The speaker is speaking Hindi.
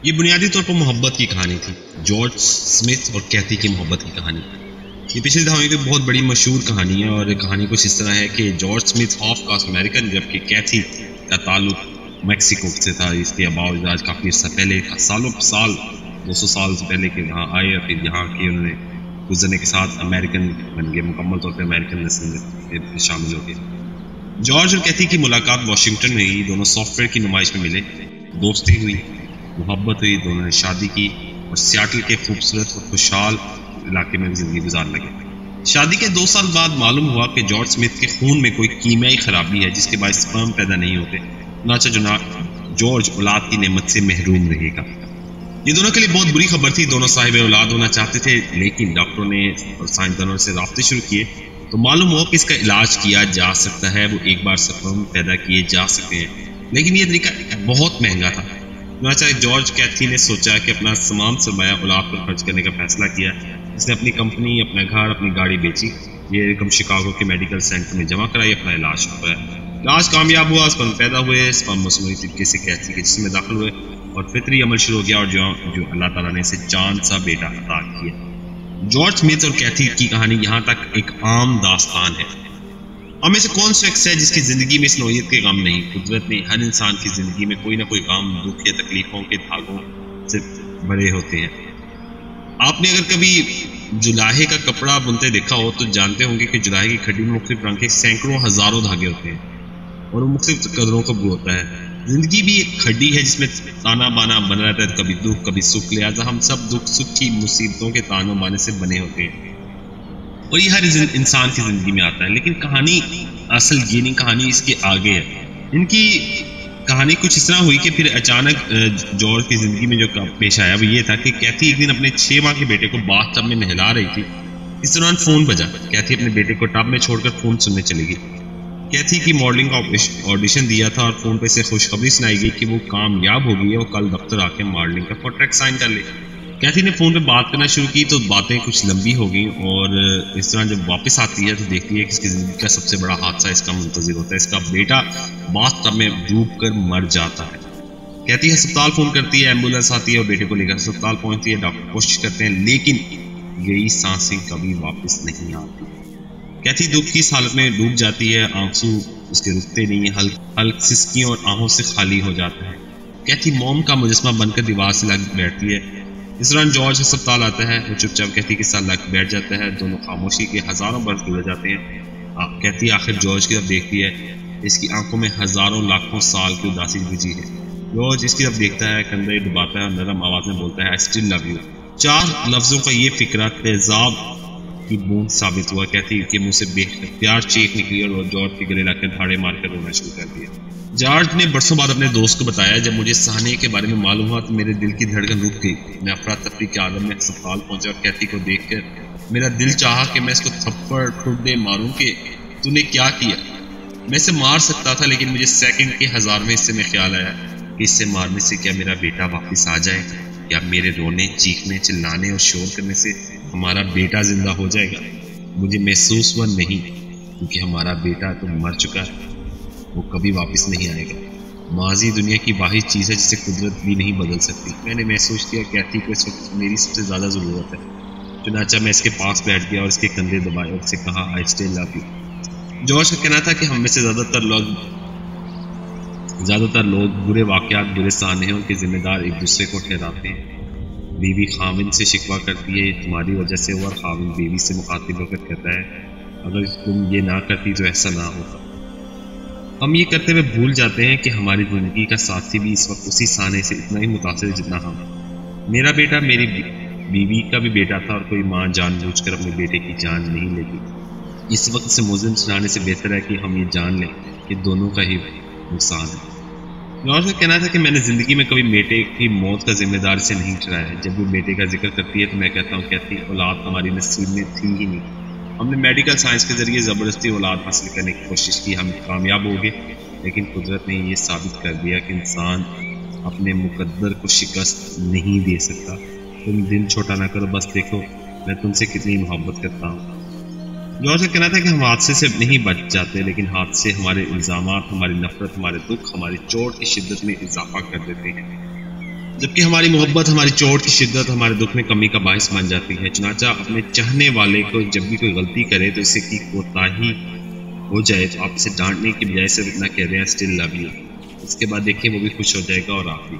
ये बुनियादी तौर पर मोहब्बत की कहानी थी, जॉर्ज स्मिथ और कैथी की मोहब्बत की कहानी। ये पिछले दहाई की बहुत बड़ी मशहूर कहानी है और कहानी कुछ इस तरह है कि George Smith half caste American जबकि कैथी का ताल्लुक मैक्सिको से था। इसके बावजूद काफ़ी अर्सा पहले सालों साल 200 साल से पहले के यहाँ आए और फिर यहाँ के उन्होंने गुजरने के साथ अमेरिकन बन गए, मुकम्मल तौर पर अमेरिकन नस्ल में शामिल हो गए। जॉर्ज और कैथी की मुलाकात वाशिंगटन में ही, दोनों सॉफ्टवेयर की नुमाइश में मिले, दोस्ती हुई, मोहब्बत हुई, दोनों ने शादी की और सियाटल के खूबसूरत और खुशहाल इलाके में जिंदगी गुजारने लगे। शादी के 2 साल बाद मालूम हुआ कि जॉर्ज स्मिथ के खून में कोई कीमियाई खराबी है जिसके बाद स्पर्म पैदा नहीं होते। जॉर्ज औलाद की नेमत से महरूम रहेगा। ये दोनों के लिए बहुत बुरी खबर थी। दोनों साहिब औलाद होना चाहते थे, लेकिन डॉक्टरों ने और साइंसदानों से राब्ते शुरू किए तो मालूम हुआ कि इसका इलाज किया जा सकता है। वो एक बार स्पर्म पैदा किए जा सकते हैं, लेकिन ये तरीका बहुत महंगा था। जॉर्ज कैथी ने सोचा कि अपना तमाम सरमाया औलाद पर खर्च करने का फैसला किया। इसने अपनी कंपनी, अपना घर, अपनी गाड़ी बेची, ये रकम शिकागो के मेडिकल सेंटर में जमा कराई, अपना इलाज शुरू कराया। इलाज कामयाब हुआ, स्पर्म पैदा हुए, स्पर्म मसनूई तरीके से कैथी के जिस्म में दाखिल हुए और फितरी अमल शुरू हो गया और जो अल्लाह ताला ने इसे चांद सा बेटा अता किया। जॉर्ज स्मिथ और कैथी की कहानी यहाँ तक एक आम दास्तान है। हमें से कौन शख्स है जिसकी ज़िंदगी में इस नौइयत के गम नहीं। कुदरत ने हर इंसान की ज़िंदगी में कोई ना कोई गम, दुख या तकलीफ़ों के धागों से बड़े होते हैं। आपने अगर कभी जुलाहे का कपड़ा बुनते देखा हो तो जानते होंगे कि जुलाहे की खड्डी में मुख्तलिफ रंग के सैकड़ों हज़ारों धागे होते हैं और वो मुख्तलिफ कदरों का होता है। ज़िंदगी भी एक खड्डी है जिसमें ताना बाना बना रहता है, कभी दुख कभी सुख। लिहाजा हम सब दुख सुख की मुसीबतों के तानों बाने से बने होते हैं और ये हर इंसान की ज़िंदगी में आता है। लेकिन कहानी असल ये नहीं, कहानी इसके आगे है। इनकी कहानी कुछ इस तरह हुई कि फिर अचानक जॉर्ज की ज़िंदगी में जो पेश आया वो ये था कि कैथी एक दिन अपने 6 माह के बेटे को बाथटब में नहला रही थी। इस दौरान फ़ोन बजा। कैथी अपने बेटे को टब में छोड़कर फ़ोन सुनने चली गई। कैथी की मॉडलिंग का ऑडिशन दिया था और फ़ोन पे से खुशखबरी सुनाई गई कि वो कामयाब हो गई है, वो कल दफ्तर आके मॉडलिंग का कॉन्ट्रैक्ट साइन कर ले। कैथी ने फ़ोन पे बात करना शुरू की तो बातें कुछ लंबी हो गई और इस तरह जब वापस आती है तो देखती है कि इसकी ज़िंदगी का सबसे बड़ा हादसा इसका मुंतज़िर होता है। इसका बेटा बाथटब में डूब कर मर जाता है। कैथी अस्पताल फ़ोन करती है, एम्बुलेंस आती है और बेटे को लेकर अस्पताल पहुंचती है। डॉक्टर कोशिश करते हैं लेकिन यही सांसें कभी वापस नहीं आती। कैथी दुख की इस हालत में डूब जाती है, आंसू उसके रुकते नहीं, हल्क सिसकियों और आहों से खाली हो जाता है। कैथी मोम का मुजस्मा बनकर दीवार से लग बैठती है। इस दौरान जॉर्ज अस्पताल आता है, वो चुपचाप कैथी के साथ लग बैठ जाता है। दोनों खामोशी के हज़ारों बरस गुजर जाते हैं। कैथी आखिर जॉर्ज की तरफ देखती है, इसकी आंखों में हज़ारों लाखों साल की उदासी गुजी है। जॉर्ज इसकी तरफ देखता है, कंधे डुबाता है और नरम आवाज़ में बोलता है, आई स्टिल लव यू। 4 लफ्ज़ों का ये फिक्रा तेजाब की बूंद साबित हुआ। कैथी के मुंह से बेख्तियार चीख निकली और जॉर्ज के गले लाकर धाड़े मारकर रोना शुरू कर दिया। जॉर्ज ने बरसों बाद अपने दोस्त को बताया, जब मुझे सहने के बारे में मालूम हुआ तो मेरे दिल की धड़कन रुक गई। मैं अफरा तफरी के आलम में अस्पताल पहुंचा और कैथी को देखकर मेरा दिल चाहा कि मैं इसको थप्पड़ ठुड्डे मारूं कि तूने क्या किया। मैं इसे मार सकता था, लेकिन मुझे सेकंड के 1000वें हिस्से में ख्याल आया कि इससे मारने से क्या मेरा बेटा वापस आ जाए, या मेरे रोने, चीखने, चिल्लाने और शोर करने से हमारा बेटा जिंदा हो जाएगा। मुझे महसूस हुआ नहीं, क्योंकि हमारा बेटा तो मर चुका है, वो कभी वापस नहीं आएगा। माजी दुनिया की वाहिद चीज़ है जिसे कुदरत भी नहीं बदल सकती। मैंने महसूस किया कैथी को इस वक्त मेरी सबसे ज़्यादा ज़रूरत है। चुनाचा मैं इसके पास बैठ गया और इसके कंधे दबाए और उससे कहा, I still love you. George का कहना था कि हम में से ज़्यादातर लोग बुरे वाक़यात, बुरे सानेहों के जिम्मेदार एक दूसरे को ठहराते हैं। बीवी खाविंद से शिकवा करती है, तुम्हारी वजह से हुआ। खाविंद बीवी से मुखातिब होकर कहता है, अगर तुम ये ना करती तो ऐसा ना होता। हम ये करते हुए भूल जाते हैं कि हमारी ज़िंदगी का साथी भी इस वक्त उसी साने से इतना ही मुतासिर है जितना हम। मेरा बेटा मेरी बीवी का भी बेटा था और कोई माँ जानबूझकर अपने बेटे की जान नहीं लेगी। इस वक्त से मुज़िम सुनाने से बेहतर है कि हम ये जान लें कि दोनों का ही नुकसान है। जॉर्ज का कहना था कि मैंने ज़िंदगी में कभी बेटे की मौत का जिम्मेदार से नहीं ठहराया। जब वो बेटे का जिक्र करती है तो मैं कहता हूँ, कहती औलाद हमारी नसीब में थी ही नहीं। हमने मेडिकल साइंस के ज़रिए ज़बरदस्ती औलाद हासिल करने की कोशिश की, हम कामयाब हो गए, लेकिन कुदरत ने ये साबित कर दिया कि इंसान अपने मुकद्दर को शिकस्त नहीं दे सकता। तुम दिल छोटा ना करो, बस देखो मैं तुमसे कितनी मोहब्बत करता हूँ। जॉर्ज का कहना था कि हम हादसे से नहीं बच जाते, लेकिन हादसे हमारे इल्ज़ामात, हमारी नफरत, हमारे दुख, हमारी चोट की शिद्दत में इजाफा कर देते हैं। जबकि हमारी मोहब्बत, हमारी चोट की शिद्दत हमारे दुख में कमी का बायस बन जाती है। चुनांचा अपने चाहने वाले को जब भी कोई गलती करे तो इससे की कोताही हो जाए तो आप इसे डांटने की बजाय सिर्फ इतना कह दें स्टिल लव यू। इसके बाद देखिए वो भी खुश हो जाएगा और आप भी।